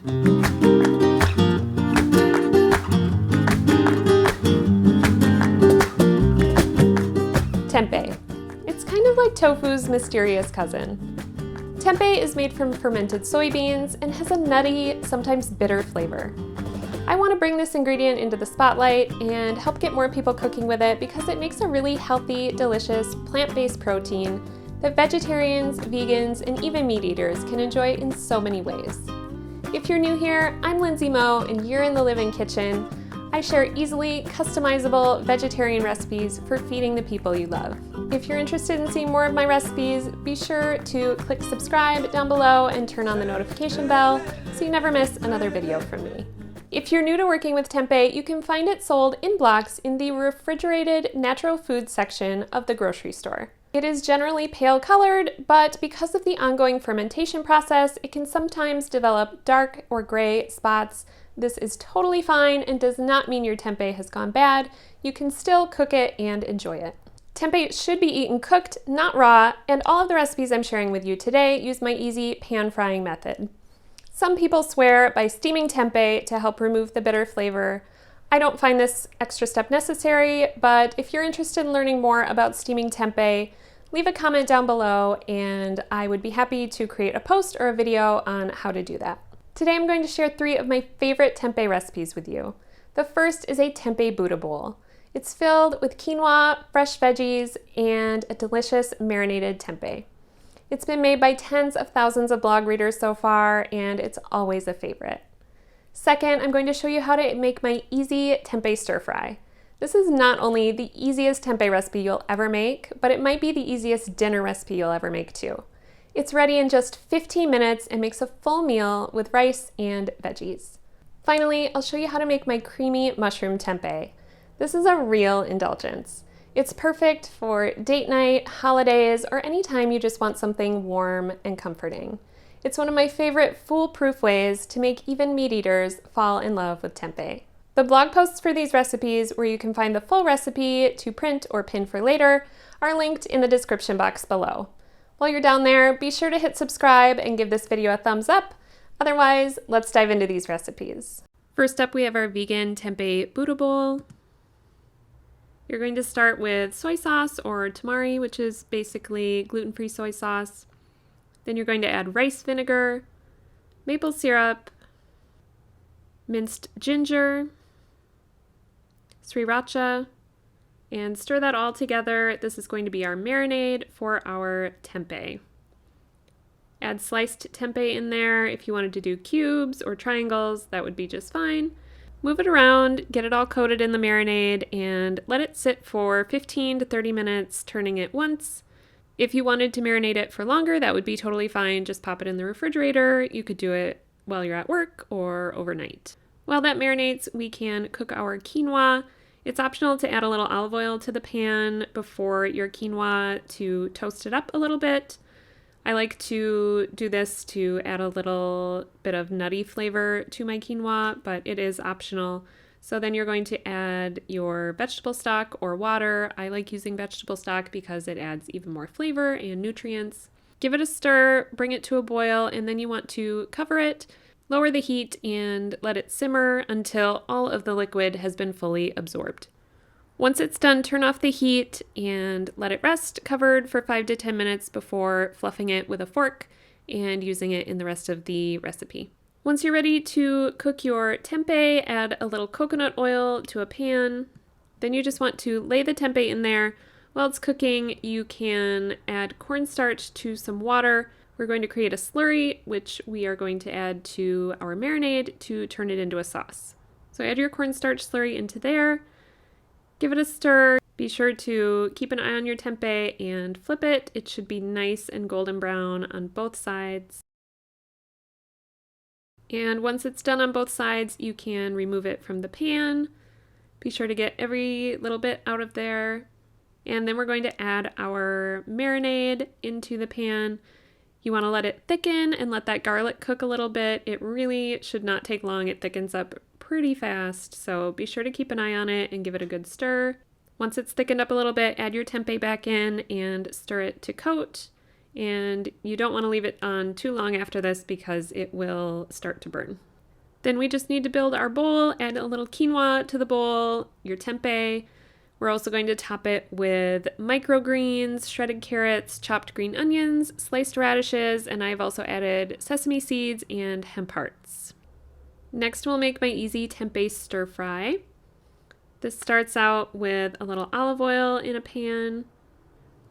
Tempeh. It's kind of like tofu's mysterious cousin. Tempeh is made from fermented soybeans and has a nutty, sometimes bitter flavor. I want to bring this ingredient into the spotlight and help get more people cooking with it because it makes a really healthy, delicious, plant-based protein that vegetarians, vegans, and even meat eaters can enjoy in so many ways. If you're new here, I'm Lindsay Moe and you're in the Live-In Kitchen. I share easily customizable vegetarian recipes for feeding the people you love. If you're interested in seeing more of my recipes, be sure to click subscribe down below and turn on the notification bell so you never miss another video from me. If you're new to working with tempeh, you can find it sold in blocks in the refrigerated natural food section of the grocery store. It is generally pale colored, but because of the ongoing fermentation process, it can sometimes develop dark or gray spots. This is totally fine and does not mean your tempeh has gone bad. You can still cook it and enjoy it. Tempeh should be eaten cooked, not raw, and all of the recipes I'm sharing with you today use my easy pan frying method. Some people swear by steaming tempeh to help remove the bitter flavor. I don't find this extra step necessary, but if you're interested in learning more about steaming tempeh, leave a comment down below and I would be happy to create a post or a video on how to do that. Today I'm going to share 3 of my favorite tempeh recipes with you. The first is a tempeh Buddha bowl. It's filled with quinoa, fresh veggies, and a delicious marinated tempeh. It's been made by tens of thousands of blog readers so far, and it's always a favorite. Second, I'm going to show you how to make my easy tempeh stir fry. This is not only the easiest tempeh recipe you'll ever make, but it might be the easiest dinner recipe you'll ever make too. It's ready in just 15 minutes and makes a full meal with rice and veggies. Finally, I'll show you how to make my creamy mushroom tempeh. This is a real indulgence. It's perfect for date night, holidays, or any time you just want something warm and comforting. It's one of my favorite foolproof ways to make even meat eaters fall in love with tempeh. The blog posts for these recipes, where you can find the full recipe to print or pin for later, are linked in the description box below. While you're down there, be sure to hit subscribe and give this video a thumbs up. Otherwise, let's dive into these recipes. First up, we have our vegan tempeh Buddha bowl. You're going to start with soy sauce or tamari, which is basically gluten-free soy sauce. Then you're going to add rice vinegar, maple syrup, minced ginger, sriracha, and stir that all together. This is going to be our marinade for our tempeh. Add sliced tempeh in there. If you wanted to do cubes or triangles, that would be just fine. Move it around, get it all coated in the marinade, and let it sit for 15 to 30 minutes, turning it once. If you wanted to marinate it for longer, that would be totally fine. Just pop it in the refrigerator. You could do it while you're at work or overnight. While that marinates, we can cook our quinoa. It's optional to add a little olive oil to the pan before your quinoa to toast it up a little bit. I like to do this to add a little bit of nutty flavor to my quinoa, but it is optional. So then you're going to add your vegetable stock or water. I like using vegetable stock because it adds even more flavor and nutrients. Give it a stir, bring it to a boil, and then you want to cover it, lower the heat, and let it simmer until all of the liquid has been fully absorbed. Once it's done, turn off the heat and let it rest covered for 5 to 10 minutes before fluffing it with a fork and using it in the rest of the recipe. Once you're ready to cook your tempeh, add a little coconut oil to a pan. Then you just want to lay the tempeh in there. While it's cooking, you can add cornstarch to some water. We're going to create a slurry, which we are going to add to our marinade to turn it into a sauce. So add your cornstarch slurry into there. Give it a stir. Be sure to keep an eye on your tempeh and flip it. It should be nice and golden brown on both sides. And once it's done on both sides, you can remove it from the pan. Be sure to get every little bit out of there. And then we're going to add our marinade into the pan. You want to let it thicken and let that garlic cook a little bit. It really should not take long. It thickens up pretty fast, so be sure to keep an eye on it and give it a good stir. Once it's thickened up a little bit, add your tempeh back in and stir it to coat. And you don't want to leave it on too long after this because it will start to burn. Then we just need to build our bowl, add a little quinoa to the bowl, your tempeh. We're also going to top it with microgreens, shredded carrots, chopped green onions, sliced radishes, and I've also added sesame seeds and hemp hearts. Next, we'll make my easy tempeh stir fry. This starts out with a little olive oil in a pan.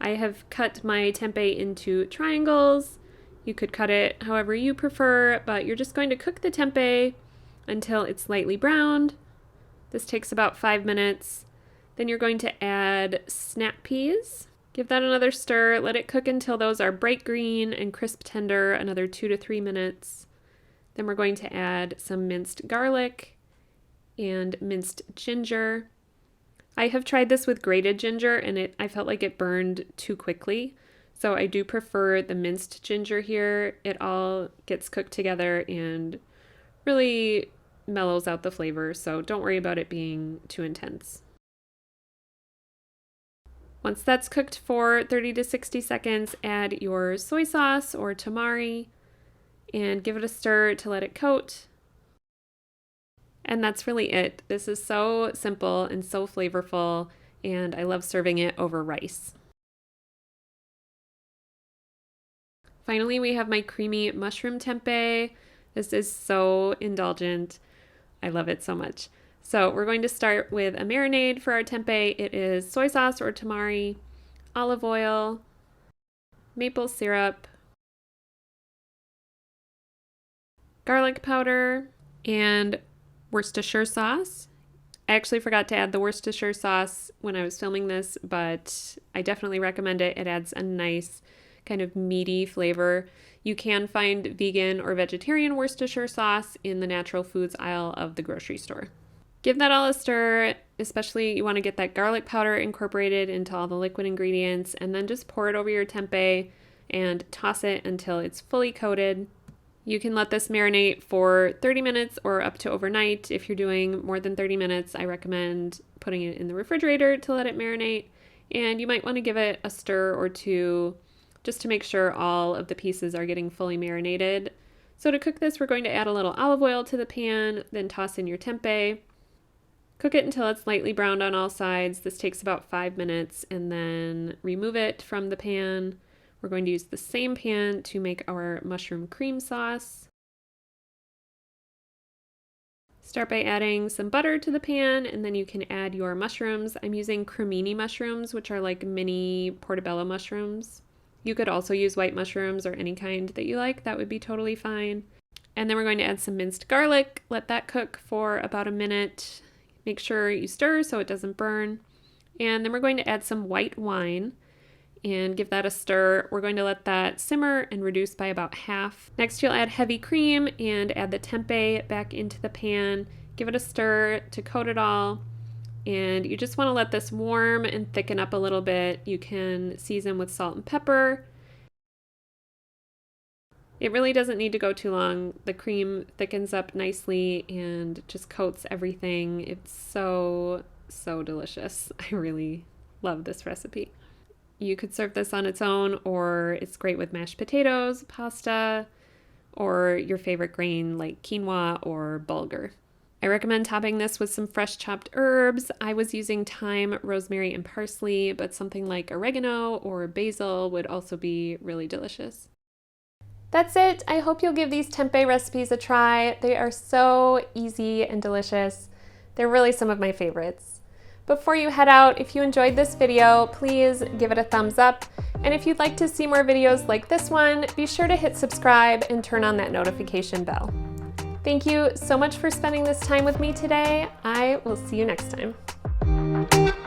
I have cut my tempeh into triangles. You could cut it however you prefer, but you're just going to cook the tempeh until it's lightly browned. This takes about 5 minutes. Then you're going to add snap peas. Give that another stir. Let it cook until those are bright green and crisp tender, another 2 to 3 minutes. Then we're going to add some minced garlic and minced ginger. I have tried this with grated ginger and I felt like it burned too quickly. So I do prefer the minced ginger here. It all gets cooked together and really mellows out the flavor, so don't worry about it being too intense. Once that's cooked for 30 to 60 seconds, add your soy sauce or tamari and give it a stir to let it coat. And that's really it. This is so simple and so flavorful, and I love serving it over rice. Finally, we have my creamy mushroom tempeh. This is so indulgent. I love it so much. So we're going to start with a marinade for our tempeh. It is soy sauce or tamari, olive oil, maple syrup, garlic powder, and Worcestershire sauce. I actually forgot to add the Worcestershire sauce when I was filming this, but I definitely recommend it. It adds a nice kind of meaty flavor. You can find vegan or vegetarian Worcestershire sauce in the natural foods aisle of the grocery store. Give that all a stir, especially you want to get that garlic powder incorporated into all the liquid ingredients, and then just pour it over your tempeh and toss it until it's fully coated. You can let this marinate for 30 minutes or up to overnight. If you're doing more than 30 minutes, I recommend putting it in the refrigerator to let it marinate. And you might want to give it a stir or two just to make sure all of the pieces are getting fully marinated. So to cook this, we're going to add a little olive oil to the pan, then toss in your tempeh. Cook it until it's lightly browned on all sides. This takes about 5 minutes, and then remove it from the pan. We're going to use the same pan to make our mushroom cream sauce. Start by adding some butter to the pan, and then you can add your mushrooms. I'm using cremini mushrooms, which are like mini portobello mushrooms. You could also use white mushrooms or any kind that you like. That would be totally fine. And then we're going to add some minced garlic. Let that cook for about a minute. Make sure you stir so it doesn't burn. And then we're going to add some white wine and give that a stir. We're going to let that simmer and reduce by about half. Next, you'll add heavy cream and add the tempeh back into the pan. Give it a stir to coat it all. And you just want to let this warm and thicken up a little bit. You can season with salt and pepper. It really doesn't need to go too long. The cream thickens up nicely and just coats everything. It's so, so delicious. I really love this recipe. You could serve this on its own, or it's great with mashed potatoes, pasta, or your favorite grain like quinoa or bulgur. I recommend topping this with some fresh chopped herbs. I was using thyme, rosemary, and parsley, but something like oregano or basil would also be really delicious. That's it. I hope you'll give these tempeh recipes a try. They are so easy and delicious. They're really some of my favorites. Before you head out, if you enjoyed this video, please give it a thumbs up. And if you'd like to see more videos like this one, be sure to hit subscribe and turn on that notification bell. Thank you so much for spending this time with me today. I will see you next time.